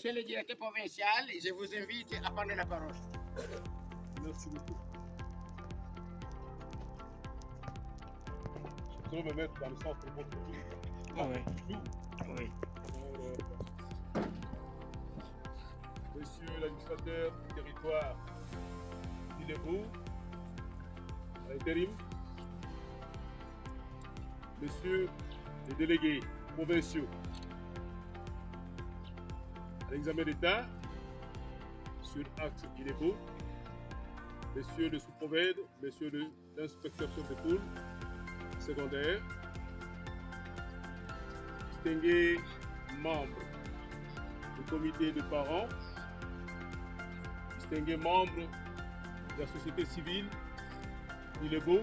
Monsieur le directeur provincial, je vous invite à prendre la parole. Merci beaucoup. Je vais me mettre dans le centre de votre vie. Oui. Monsieur l'administrateur du territoire d'Ile-et-Beau, à l'intérim, Monsieur les délégués provinciaux à l'examen d'État sur axe Ile-et-Beau, Monsieur le sous-provède, Monsieur l'inspecteur chef de pôle secondaire, distingués membres du comité de parents, distingués membres de la société civile d'Ile-et-Beau,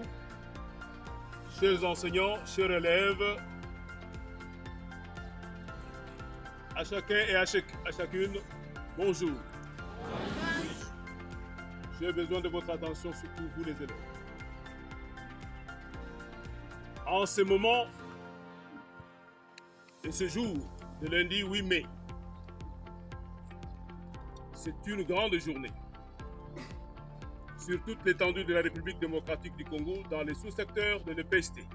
chers enseignants, chers élèves, à chacun et à chacune, bonjour. J'ai besoin de votre attention, surtout vous les élèves. En ce moment, et ce jour de lundi 8 mai, c'est une grande journée sur toute l'étendue de la République démocratique du Congo dans les sous-secteurs de l'EPST.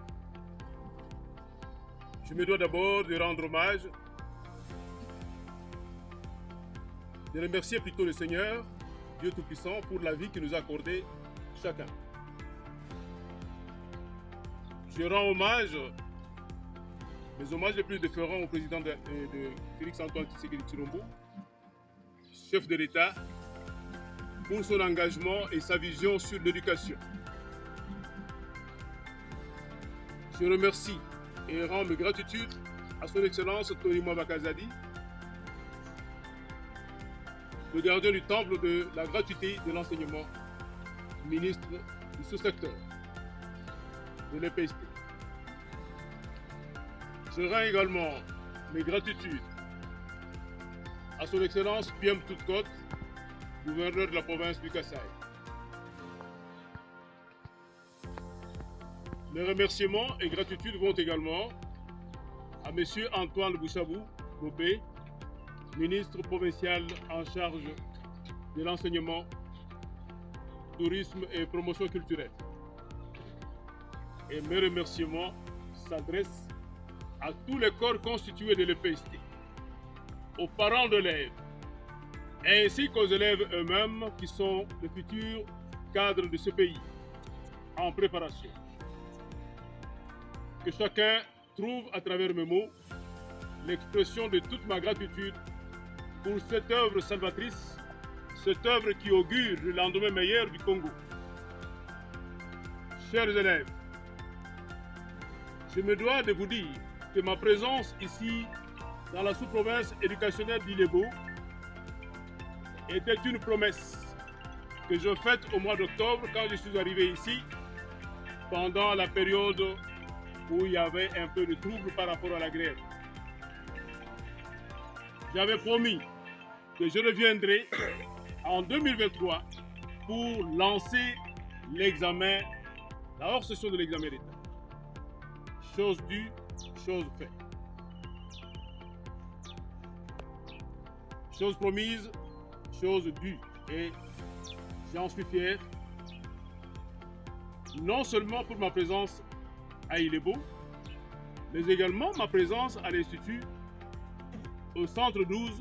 Je me dois d'abord de rendre hommage, de remercier plutôt le Seigneur, Dieu Tout-Puissant, pour la vie qu'il nous a accordée chacun. Je rends hommage, mes hommages les plus déférents au président de Félix-Antoine Tshisekedi Tshilombo, chef de l'État, pour son engagement et sa vision sur l'éducation. Je remercie et rends mes gratitudes à son Excellence Tony Bakazadi, le gardien du temple de la gratuité de l'enseignement, ministre du sous-secteur de l'EPST. Je rends également mes gratitudes à son Excellence Piem Toutkot, gouverneur de la province du Kasaï. Mes remerciements et gratitudes vont également à M. Antoine Bouchabou Bobé, ministre provincial en charge de l'enseignement, tourisme et promotion culturelle. Et mes remerciements s'adressent à tous les corps constitués de l'EPST, aux parents d'élèves, ainsi qu'aux élèves eux-mêmes qui sont les futurs cadres de ce pays en préparation. Que chacun trouve à travers mes mots l'expression de toute ma gratitude pour cette œuvre salvatrice, cette œuvre qui augure le lendemain meilleur du Congo. Chers élèves, je me dois de vous dire que ma présence ici dans la sous-province éducationnelle d'Ile-et-Beau était une promesse que je faite au mois d'octobre quand je suis arrivé ici, pendant la période où il y avait un peu de trouble par rapport à la grève. J'avais promis que je reviendrai en 2023 pour lancer l'examen, la hors-session de l'examen d'État. Chose due, chose faite. Chose promise, chose due. Et j'en suis fier, non seulement pour ma présence à Ile-et-Beau, mais également ma présence à l'Institut, au centre 12,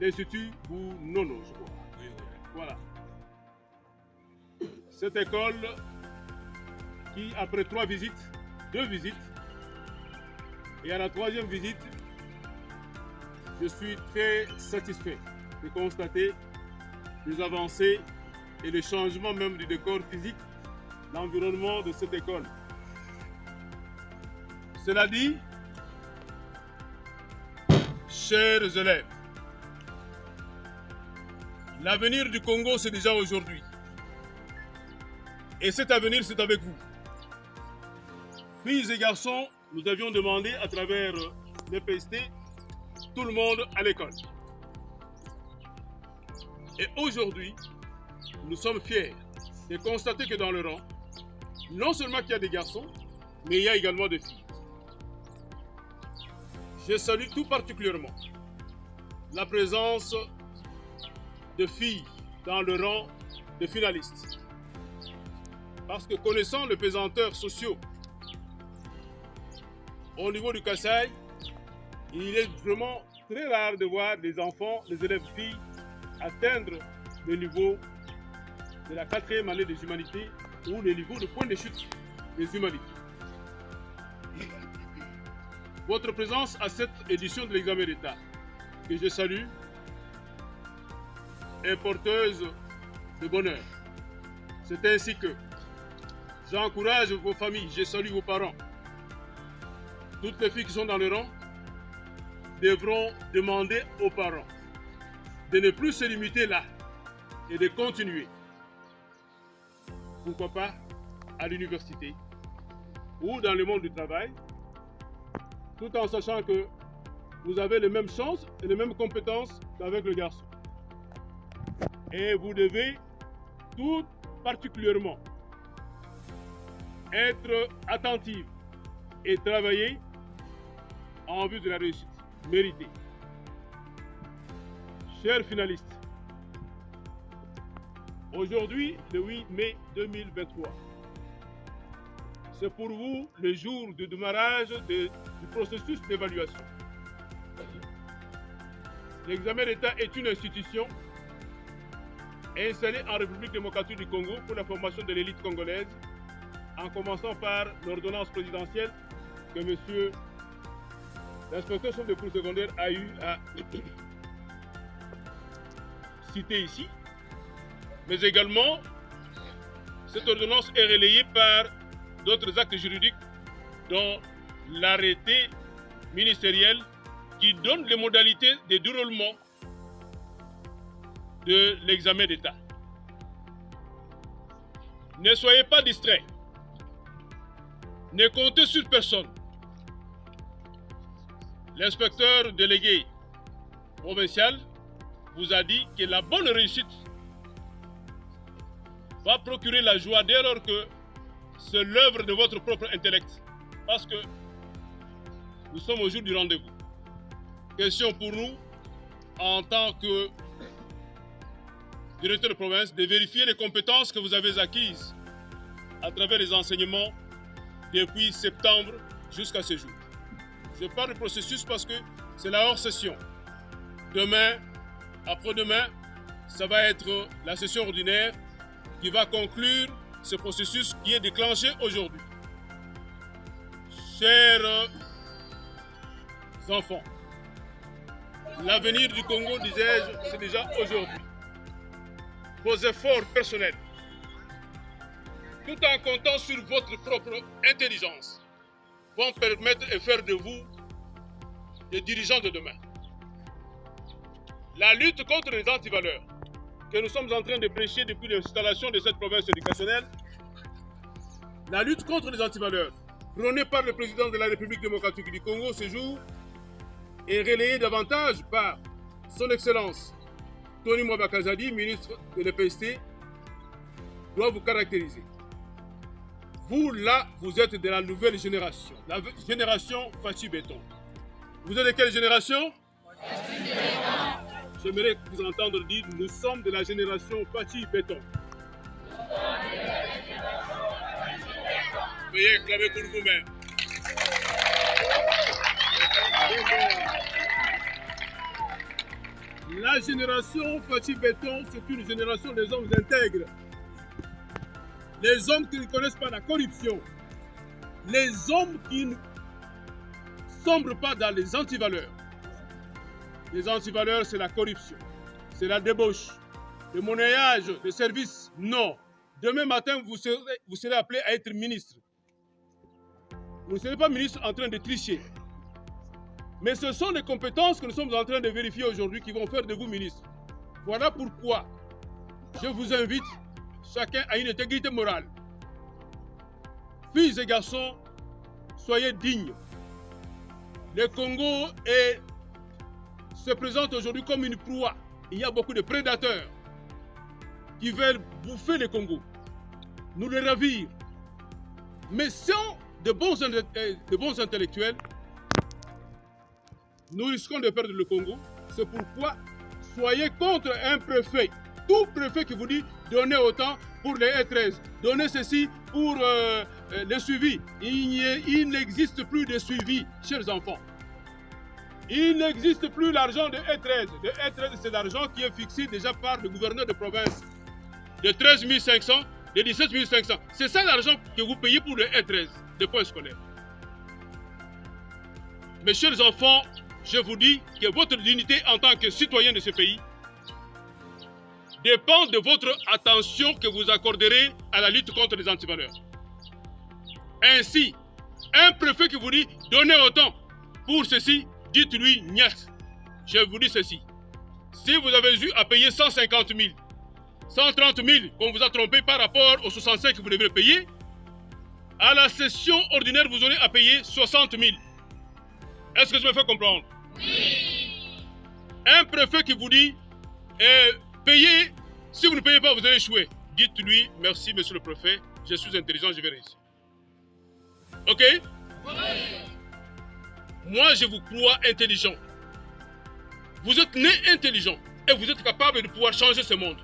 l'Institut Bounono, je crois. Voilà. Cette école qui, après 2 visites, et à la 3e visite, je suis très satisfait de constater les avancées et le changement même du décor physique, l'environnement de cette école. Cela dit, chers élèves, l'avenir du Congo, c'est déjà aujourd'hui. Et cet avenir, c'est avec vous. Filles et garçons, nous avions demandé à travers l'EPST tout le monde à l'école. Et aujourd'hui, nous sommes fiers de constater que dans le rang, non seulement qu'il y a des garçons, mais il y a également des filles. Je salue tout particulièrement la présence de filles dans le rang de finalistes. Parce que connaissant les pesanteurs sociaux au niveau du Kasaï, il est vraiment très rare de voir des enfants, des élèves filles atteindre le niveau de la 4e année des humanités ou le niveau de point de chute des humanités. Votre présence à cette édition de l'examen d'État, que je salue, est porteuse de bonheur. C'est ainsi que j'encourage vos familles, je salue vos parents. Toutes les filles qui sont dans le rang devront demander aux parents de ne plus se limiter là et de continuer. Pourquoi pas à l'université ou dans le monde du travail, tout en sachant que vous avez les mêmes chances et les mêmes compétences qu'avec le garçon. Et vous devez tout particulièrement être attentif et travailler en vue de la réussite méritée. Chers finalistes, aujourd'hui, le 8 mai 2023, c'est pour vous le jour du démarrage du processus d'évaluation. L'examen d'État est une institution installée en République démocratique du Congo pour la formation de l'élite congolaise, en commençant par l'ordonnance présidentielle que M. l'inspecteur chef de cours secondaire a eu à citer ici. Mais également, cette ordonnance est relayée par d'autres actes juridiques, dont l'arrêté ministériel qui donne les modalités de déroulement de l'examen d'État. Ne soyez pas distraits. Ne comptez sur personne. L'inspecteur délégué provincial vous a dit que la bonne réussite va procurer la joie dès lors que c'est l'œuvre de votre propre intellect. Parce que nous sommes au jour du rendez-vous. Question pour nous, en tant que directeur de province, de vérifier les compétences que vous avez acquises à travers les enseignements depuis septembre jusqu'à ce jour. Je parle du processus parce que c'est la hors-session. Demain, après-demain, ça va être la session ordinaire qui va conclure ce processus qui est déclenché aujourd'hui. Chers enfants, l'avenir du Congo, disais-je, c'est déjà aujourd'hui. Vos efforts personnels, tout en comptant sur votre propre intelligence, vont permettre et faire de vous des dirigeants de demain. La lutte contre les antivaleurs que nous sommes en train de prêcher depuis l'installation de cette province éducationnelle, la lutte contre les antivaleurs prônée par le président de la République démocratique du Congo ce jour est relayée davantage par son Excellence Tony Mwabakazadi, ministre de l'EPST, doit vous caractériser. Vous, là, vous êtes de la nouvelle génération, la génération Fachi Béton. Vous êtes de quelle génération? J'aimerais vous entendre dire, nous sommes de la génération Fachi Béton. Veuillez acclamer pour vous-même. La génération Fachi Béton, c'est une génération des hommes intègres. Les hommes qui ne connaissent pas la corruption. Les hommes qui ne sombrent pas dans les antivaleurs. Les antivaleurs, c'est la corruption, c'est la débauche, le monnayage, le service. Non. Demain matin, vous serez appelé à être ministre. Vous ne serez pas ministre en train de tricher. Mais ce sont les compétences que nous sommes en train de vérifier aujourd'hui qui vont faire de vous ministre. Voilà pourquoi je vous invite, chacun à une intégrité morale. Filles et garçons, soyez dignes. Le Congo se présente aujourd'hui comme une proie. Il y a beaucoup de prédateurs qui veulent bouffer le Congo, nous le ravir. Mais sans de bons intellectuels, nous risquons de perdre le Congo C'est pourquoi soyez contre un préfet. Tout préfet qui vous dit donnez autant pour les E13, donnez ceci pour le suivi. Il n'existe plus de suivi, chers enfants. Il n'existe plus l'argent de E13. Le E13, c'est l'argent qui est fixé déjà par le gouverneur de province. De 13 500, de 17 500. C'est ça l'argent que vous payez pour le E13, de points scolaires. Mes chers enfants, je vous dis que votre dignité en tant que citoyen de ce pays dépend de votre attention que vous accorderez à la lutte contre les antivaleurs. Ainsi, un préfet qui vous dit « donnez autant pour ceci », dites-lui « niet ». Je vous dis ceci. Si vous avez eu à payer 150 000, 130 000 qu'on vous a trompé par rapport aux 65 que vous devez payer, à la session ordinaire, vous aurez à payer 60 000. Est-ce que je me fais comprendre? Oui. Un préfet qui vous dit payez, si vous ne payez pas, vous allez échouer. Dites-lui merci, monsieur le préfet, je suis intelligent, je vais réussir. Ok? Oui. Moi, je vous crois intelligent. Vous êtes né intelligent et vous êtes capable de pouvoir changer ce monde.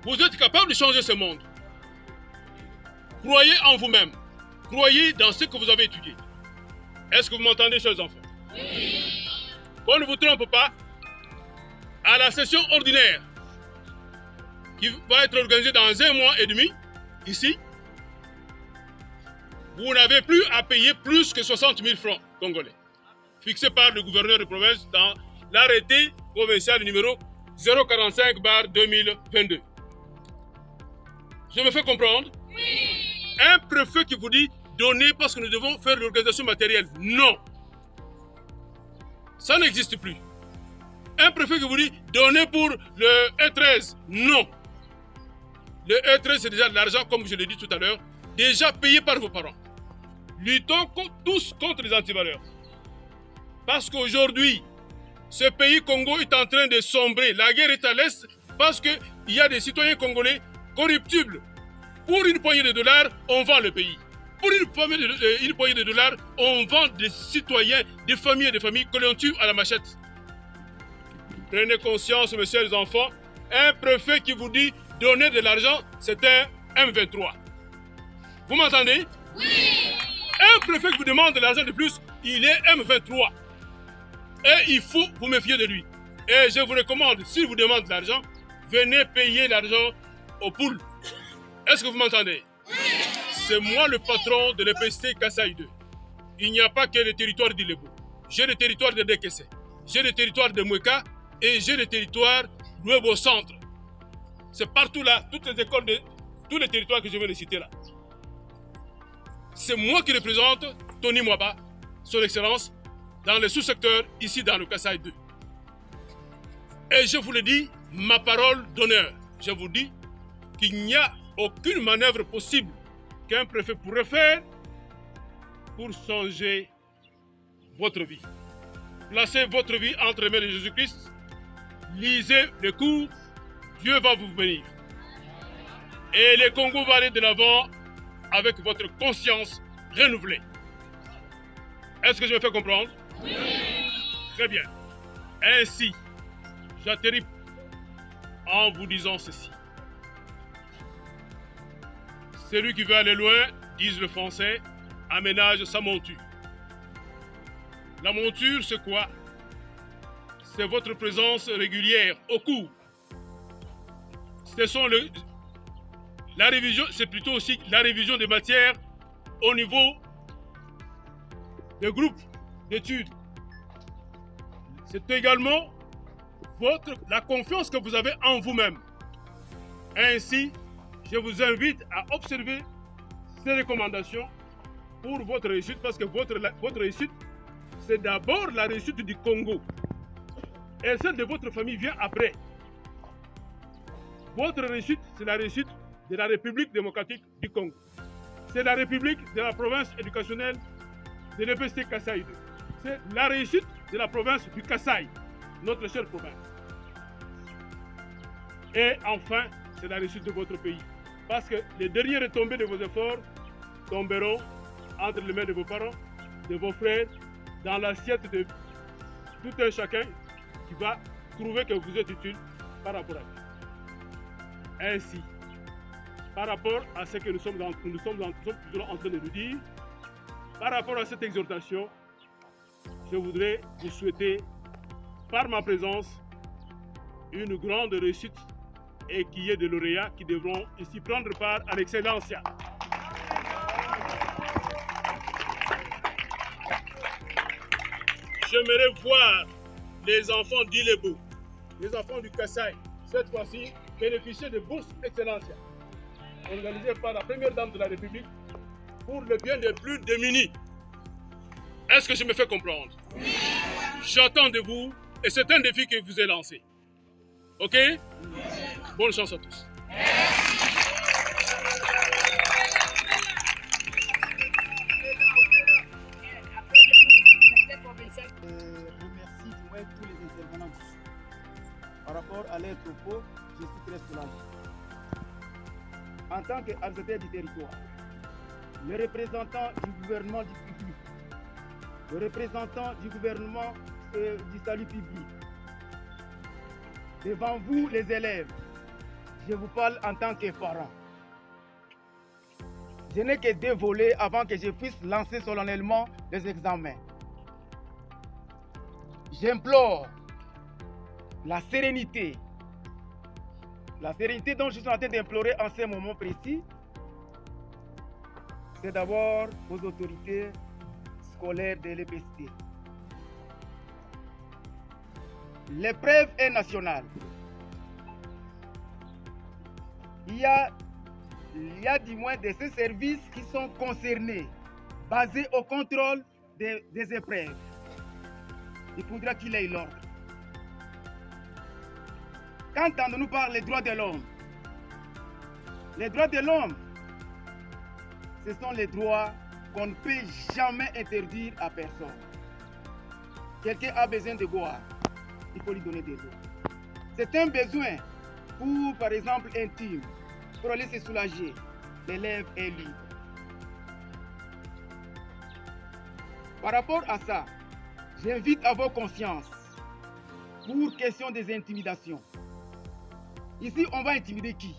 Vous êtes capable de changer ce monde. Croyez en vous-même. Croyez dans ce que vous avez étudié. Est-ce que vous m'entendez, chers enfants? Oui. Qu'on ne vous trompe pas, à la session ordinaire, qui va être organisée dans 1 mois et demi, ici, vous n'avez plus à payer plus que 60 000 francs congolais, fixé par le gouverneur de province dans l'arrêté provincial numéro 045/2022. Je me fais comprendre? Oui. Un préfet qui vous dit donnez parce que nous devons faire l'organisation matérielle. Non. Ça n'existe plus. Un préfet qui vous dit donnez pour le E13. Non. Le E13, c'est déjà de l'argent, comme je l'ai dit tout à l'heure, déjà payé par vos parents. Luttons tous contre les antivaleurs. Parce qu'aujourd'hui, ce pays Congo est en train de sombrer. La guerre est à l'est parce qu'il y a des citoyens congolais corruptibles. Pour une poignée de dollars, on vend le pays. Pour une poignée de dollars, on vend des citoyens, des familles que l'on tue à la machette. Prenez conscience, mes chers enfants, un préfet qui vous dit donner de l'argent, c'est un M23. Vous m'entendez? Oui. Un préfet qui vous demande de l'argent de plus, il est M23. Et il faut vous méfier de lui. Et je vous recommande, s'il vous demande de l'argent, venez payer l'argent aux poules. Est-ce que vous m'entendez? Oui. C'est moi le patron de l'EPST Kasaï 2. Il n'y a pas que le territoire d'Ilebo. J'ai le territoire de Dekese, j'ai le territoire de Mweka et j'ai le territoire Nuevo Centre. C'est partout là, toutes les écoles de tous les territoires que je viens de citer là. C'est moi qui représente Tony Mwaba, son excellence, dans le sous-secteur, ici dans le Kasaï 2. Et je vous le dis, ma parole d'honneur, je vous dis qu'il n'y a aucune manœuvre possible qu'un préfet pourrait faire pour changer votre vie. Placez votre vie entre les mains de Jésus-Christ, lisez le cours, Dieu va vous bénir. Et le Congo va aller de l'avant avec votre conscience renouvelée. Est-ce que je me fais comprendre? Oui. Très bien. Ainsi, j'atterris en vous disant ceci. Celui qui veut aller loin, disent le français, aménage sa monture. La monture, c'est quoi? C'est votre présence régulière au cours. La révision, c'est plutôt aussi la révision des matières au niveau des groupes d'études. C'est également la confiance que vous avez en vous-même. Ainsi, je vous invite à observer ces recommandations pour votre réussite, parce que votre réussite, c'est d'abord la réussite du Congo. Et celle de votre famille vient après. Votre réussite, c'est la réussite de la République démocratique du Congo. C'est la République de la province éducationnelle de l'EPST Kasaï 2. C'est la réussite de la province du Kasaï, notre chère province. Et enfin, c'est la réussite de votre pays. Parce que les dernières retombées de vos efforts tomberont entre les mains de vos parents, de vos frères, dans l'assiette de tout un chacun qui va trouver que vous êtes utile par rapport à lui. Ainsi, par rapport à ce que nous sommes toujours en train de nous dire, par rapport à cette exhortation, je voudrais vous souhaiter, par ma présence, une grande réussite et qu'il y ait des lauréats qui devront ici prendre part à l'excellencia. J'aimerais voir les enfants d'Ilebo, les enfants du Kassai, cette fois-ci, bénéficier de bourses Excellencia, organisées par la première dame de la République pour le bien des plus démunis. Est-ce que je me fais comprendre? Oui. J'attends de vous et c'est un défi que je vous ai lancé. Ok? Oui. Bonne chance à tous. Remercie du moins tous les intervenants d'ici. Par rapport à leurs propos, je suis très soulagé. En tant qu'adversaire du territoire, le représentant du gouvernement du public, le représentant du gouvernement du salut public, devant vous les élèves, je vous parle en tant que parent. Je n'ai que 2 volets avant que je puisse lancer solennellement les examens. J'implore la sérénité. La sérénité dont je suis en train d'implorer en ce moment précis, c'est d'abord aux autorités scolaires de l'EPST. L'épreuve est nationale. Il y a du moins de ces services qui sont concernés, basés au contrôle des épreuves. Il faudra qu'il ait l'ordre. Quand on nous parle des droits de l'homme, les droits de l'homme, ce sont les droits qu'on ne peut jamais interdire à personne. Quelqu'un a besoin de boire, il faut lui donner de l'eau. C'est un besoin pour, par exemple, intime, pour aller se soulager. L'élève est libre. Par rapport à ça, j'invite à vos consciences pour question des intimidations. Ici, on va intimider qui?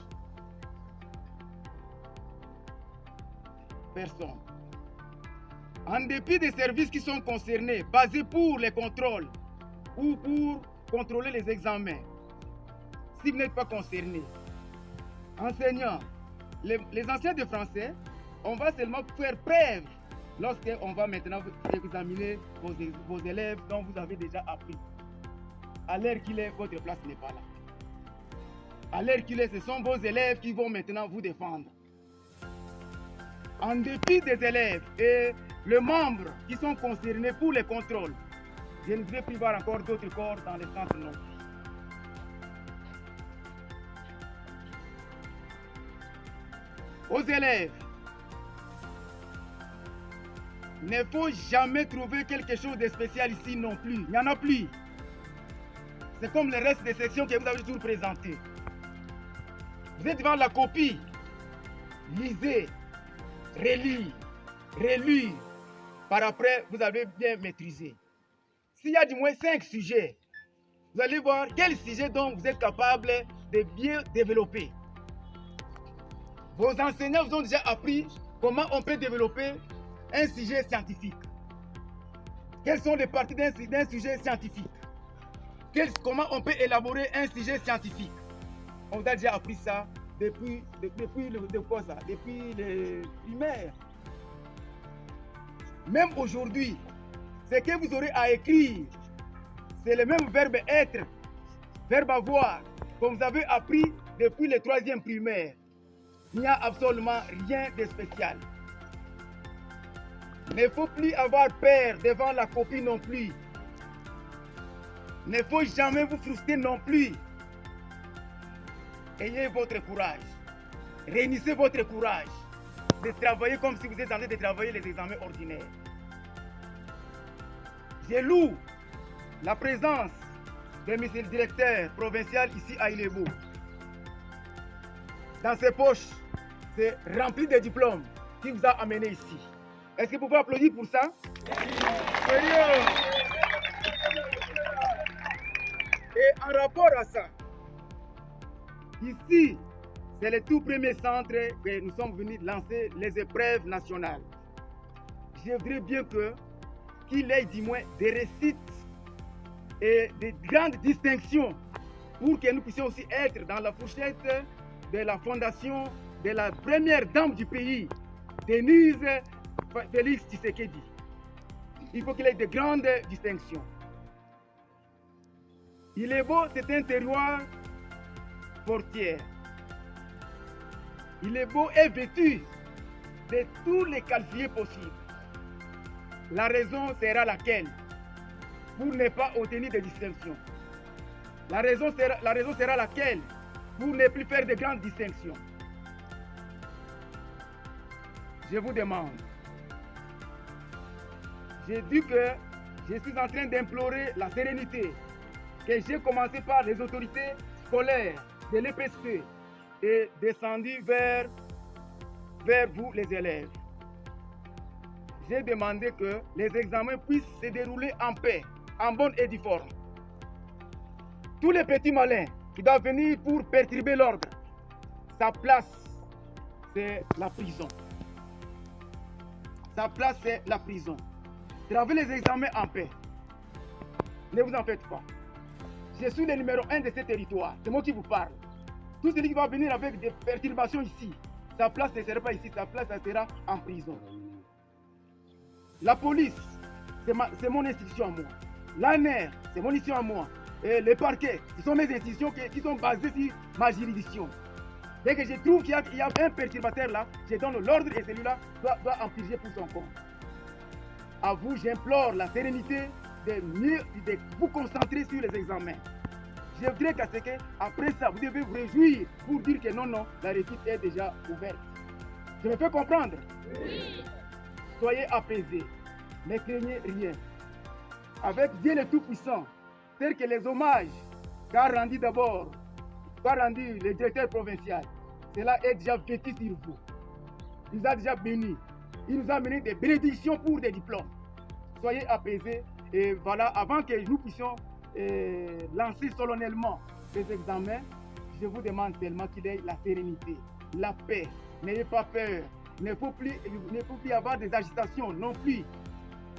Personne. En dépit des services qui sont concernés, basés pour les contrôles ou pour contrôler les examens, si vous n'êtes pas concerné, enseignants, les anciens de français, on va seulement faire preuve lorsqu'on va maintenant examiner vos élèves dont vous avez déjà appris. À l'heure qu'il est, votre place n'est pas là. À l'heure qu'il est, ce sont vos élèves qui vont maintenant vous défendre. En dépit des élèves et les membres qui sont concernés pour les contrôles, je ne vais plus voir encore d'autres corps dans les centres non plus. Aux élèves, il ne faut jamais trouver quelque chose de spécial ici non plus. Il n'y en a plus. C'est comme le reste des sections que vous avez toujours présentées. Vous êtes devant la copie. Lisez, relire, relire. Par après, vous avez bien maîtrisé. S'il y a du moins 5 sujets, vous allez voir quel sujet dont vous êtes capable de bien développer. Vos enseignants vous ont déjà appris comment on peut développer un sujet scientifique. Quelles sont les parties d'un sujet scientifique? Comment on peut élaborer un sujet scientifique? On vous a déjà appris ça depuis les primaires. Même aujourd'hui, ce que vous aurez à écrire, c'est le même verbe être, verbe avoir, comme vous avez appris depuis le 3e primaire. Il n'y a absolument rien de spécial. Il ne faut plus avoir peur devant la copie non plus. Il ne faut jamais vous frustrer non plus. Ayez votre courage. Réunissez votre courage de travailler comme si vous êtes en train de travailler les examens ordinaires. Je loue la présence de M. le directeur provincial ici à Ilebo. Dans ses poches, c'est rempli de diplômes qui vous a amené ici. Est-ce que vous pouvez applaudir pour ça? Sérieux? Et en rapport à ça, ici, c'est le tout premier centre que nous sommes venus lancer les épreuves nationales. Je voudrais bien qu'il ait du moins des réussites et des grandes distinctions pour que nous puissions aussi être dans la fourchette de la fondation de la première dame du pays, Denise Félix Tshisekedi. Il faut qu'il ait de grandes distinctions. Il est beau, c'est un terroir portière. Il est beau et vêtu de tous les qualifiés possibles. La raison sera laquelle? Pour ne pas obtenir de distinctions. La raison sera laquelle? Pour ne plus faire de grandes distinctions. Je vous demande. J'ai dit que je suis en train d'implorer la sérénité, que j'ai commencé par les autorités scolaires de l'EPST et descendu vers vous les élèves. J'ai demandé que les examens puissent se dérouler en paix, en bonne et due forme. Tous les petits malins qui doivent venir pour perturber l'ordre, sa place, c'est la prison. Sa place, c'est la prison. Travaillez les examens en paix. Ne vous en faites pas. Je suis le numéro 1 de ce territoire. C'est moi qui vous parle. Tout celui qui va venir avec des perturbations ici, sa place ne sera pas ici, sa place sera en prison. La police, c'est mon institution à moi. L'ANR, c'est mon institution à moi. Et le parquet, ce sont mes institutions qui sont basées sur ma juridiction. Dès que je trouve qu'il y a un perturbateur là, je donne l'ordre et celui-là doit en purger pour son compte. À vous, j'implore la sérénité de vous concentrer sur les examens. Je voudrais qu'après ça, vous devez vous réjouir pour dire que non, la réussite est déjà ouverte. Je me fais comprendre? Oui. Soyez apaisés, ne craignez rien. Avec Dieu le Tout-Puissant, tel que les hommages qu'a rendu le directeur provincial, cela est déjà vécu sur vous. Il nous a déjà bénis. Il nous a amené des bénédictions pour des diplômes. Soyez apaisés et voilà, avant que nous puissions lancer solennellement les examens, je vous demande seulement qu'il y ait la sérénité, la paix. N'ayez pas peur. Il ne faut plus y avoir des agitations non plus.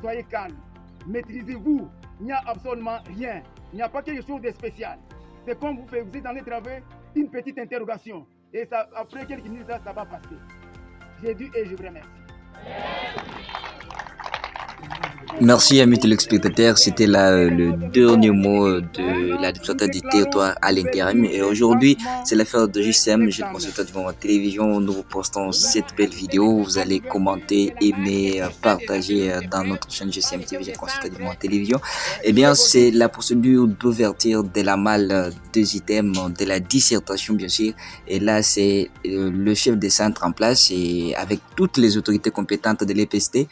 Soyez calme. Maîtrisez-vous. Il n'y a absolument rien. Il n'y a pas quelque chose de spécial. C'est comme vous êtes en train de travailler une petite interrogation. Et ça, après quelques minutes, ça va passer. J'ai dit et je vous remercie. Merci amis téléspectateurs, c'était là le dernier mot de l'administrateur du territoire à l'intérim et aujourd'hui c'est l'affaire de JCM, jeune consultant du moment télévision. Nous vous postons cette belle vidéo, vous allez commenter, aimer, partager dans notre chaîne JCM TV, jeune consultant du moment télévision. Eh bien c'est la procédure d'ouverture de la malle des items de la dissertation bien sûr, et là c'est le chef de centre en place et avec toutes les autorités compétentes de l'EPST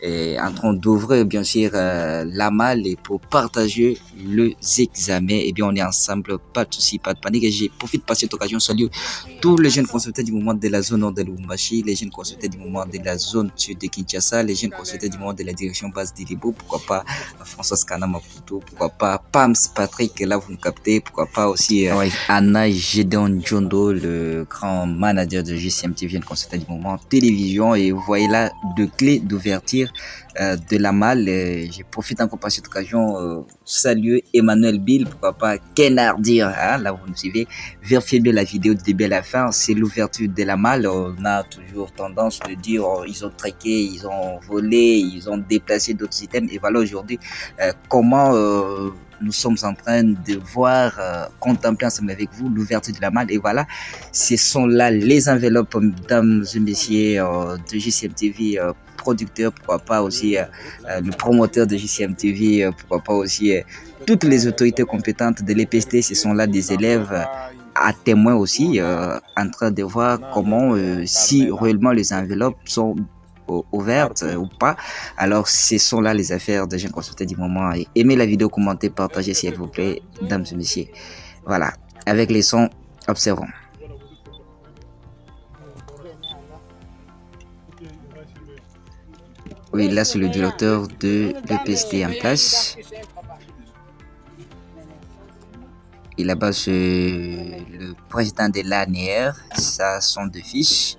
en train d'ouvrir bien sûr la malle et pour partager les examens. Et bien on est ensemble, pas de soucis, pas de panique. Et je profite de cette occasion, salut tous les jeunes consultants du moment de la zone nord de Lubumbashi, les jeunes consultants du moment de la zone sud de Kinshasa, les jeunes consultants du moment de la direction basse d'Ilibo, pourquoi pas François Kana Maputo, pourquoi pas Pams Patrick, là vous me captez, pourquoi pas aussi Anna Gédéon Djondo, le grand manager de JCM TV, jeune consultant du moment télévision. Et vous voyez là deux clés d'ouverture de la malle. Je profite encore par cette occasion saluer Emmanuel Bill, pourquoi pas Kenardir, hein, là vous nous suivez, vérifiez bien la vidéo du début à la fin, c'est l'ouverture de la malle. On a toujours tendance de dire ils ont traqué, ils ont volé, ils ont déplacé d'autres items et voilà aujourd'hui comment nous sommes en train de voir, contempler ensemble avec vous l'ouverture de la malle. Et voilà, ce sont là les enveloppes, mesdames et messieurs, de JCM TV, producteur, pourquoi pas aussi le promoteur de JCM TV, pourquoi pas aussi toutes les autorités compétentes de l'EPST. Ce sont là des élèves à témoin aussi, en train de voir comment, si réellement les enveloppes sont ouvertes ou pas. Alors ce sont là les affaires de jeunes consultants du moment. Et aimez la vidéo, commentez, partagez s'il vous plaît, mesdames et messieurs. Voilà, avec les sons, observons. Oui, là c'est le directeur de l'EPST en place. Et là-bas, c'est le président de l'ANR, ça sont deux fiches.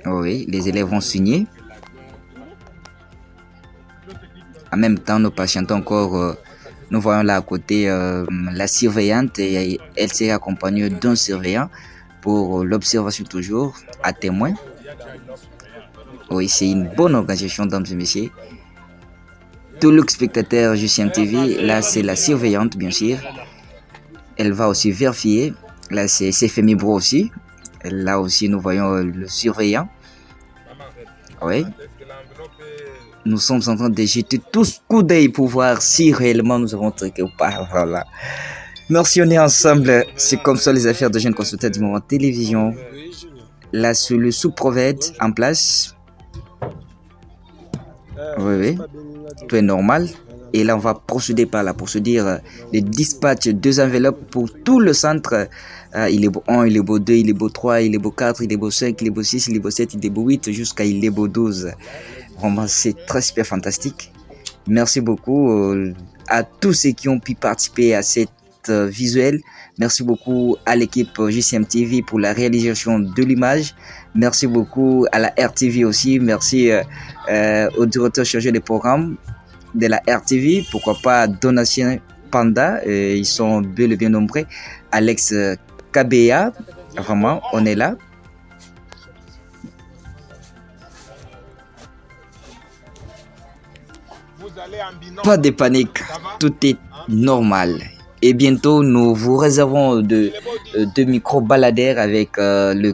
Oui, les élèves vont signer. En même temps, nous patientons encore. Nous voyons là à côté la surveillante et elle s'est accompagnée d'un surveillant pour l'observation toujours à témoin. Oui, c'est une bonne organisation, mesdames et messieurs. Tout le spectateur JCM TV, là c'est la surveillante bien sûr. Elle va aussi vérifier. Là c'est Femi Bro aussi. Là aussi nous voyons le surveillant. Oui. Nous sommes en train de jeter tous coup d'œil pour voir si réellement nous avons truqué ou pas. Voilà. Merci, on est ensemble. C'est comme ça les affaires de jeunes consultants du moment télévision. Là c'est le sous-prophète en place. Oui. Tout est normal. Et là, on va procéder par la procédure de dispatch 2 enveloppes pour tout le centre. Il est beau 1, il est beau 2, il est beau 3, il est beau 4, il est beau 5, il est beau 6, il est beau 7, il est beau 8, jusqu'à il est beau 12. Vraiment, c'est très super fantastique. Merci beaucoup à tous ceux qui ont pu participer à cette visuel. Merci beaucoup à l'équipe JCM TV pour la réalisation de l'image. Merci beaucoup à la RTV aussi. Merci au directeur chargé des programmes de la RTV. Pourquoi pas Donatien Panda. Ils sont bel et bien nombreux. Alex KBA. Vraiment, on est là. Pas de panique. Tout est normal. Et bientôt, nous vous réservons de micro-baladères avec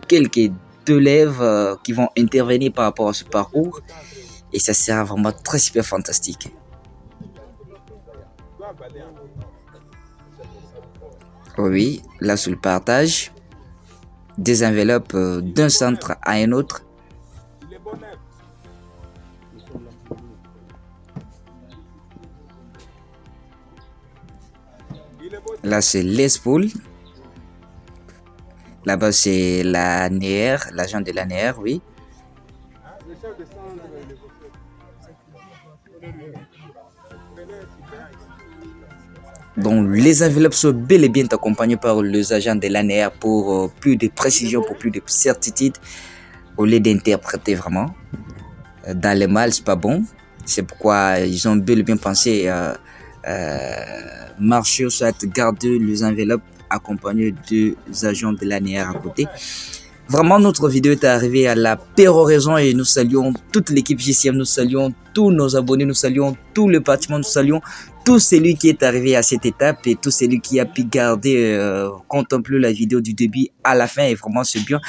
quelques élèves qui vont intervenir par rapport à ce parcours. Et ça sera vraiment très super fantastique. Oui, là sur le partage, des enveloppes d'un centre à un autre. Là, c'est l'ESPOL. Là-bas, c'est la NER, l'agent de la NER, oui. Donc, les enveloppes sont bel et bien accompagnées par les agents de l'ANR pour plus de précision, pour plus de certitude, au lieu d'interpréter vraiment. Dans le mal, c'est pas bon. C'est pourquoi ils ont bel et bien pensé marcher, soit garder les enveloppes accompagnées des agents de l'ANR à côté. Vraiment, notre vidéo est arrivée à la péroraison et nous saluons toute l'équipe JCM, nous saluons tous nos abonnés, nous saluons tout le bâtiment, nous saluons tout celui qui est arrivé à cette étape et tout celui qui a pu garder, contempler la vidéo du début à la fin. Et vraiment, c'est bien.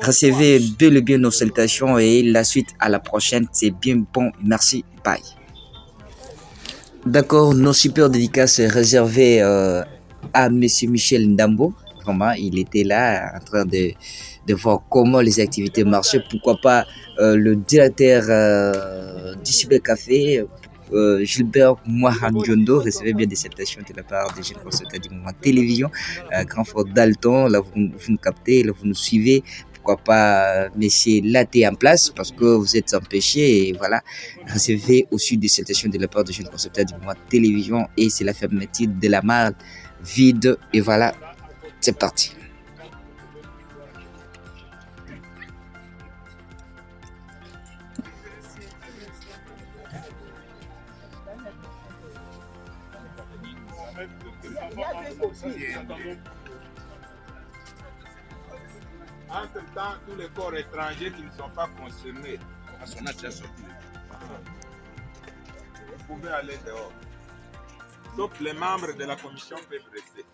Recevez bel et bien nos salutations et la suite à la prochaine. C'est bien bon. Merci. Bye. D'accord, nos super dédicaces réservées à Monsieur Michel Ndambo. Vraiment, il était là en train de voir comment les activités marchaient. Pourquoi pas le directeur du cybercafé, Gilbert Mouahadjondo, recevait bien des salutations de la part des jeunes consultants du moment télévision. Grand frère Dalton, là vous nous captez, là vous nous suivez. Pourquoi pas Monsieur Laté en place parce que vous êtes empêché et voilà. Recevez aussi des salutations de la part des jeunes consultants du moment télévision et c'est la fermeture de la malle vide et voilà. C'est parti. Entre-temps, tous les corps étrangers qui ne sont pas concernés, on a déjà sorti. Vous pouvez aller dehors. Sauf les membres de la commission peuvent rester.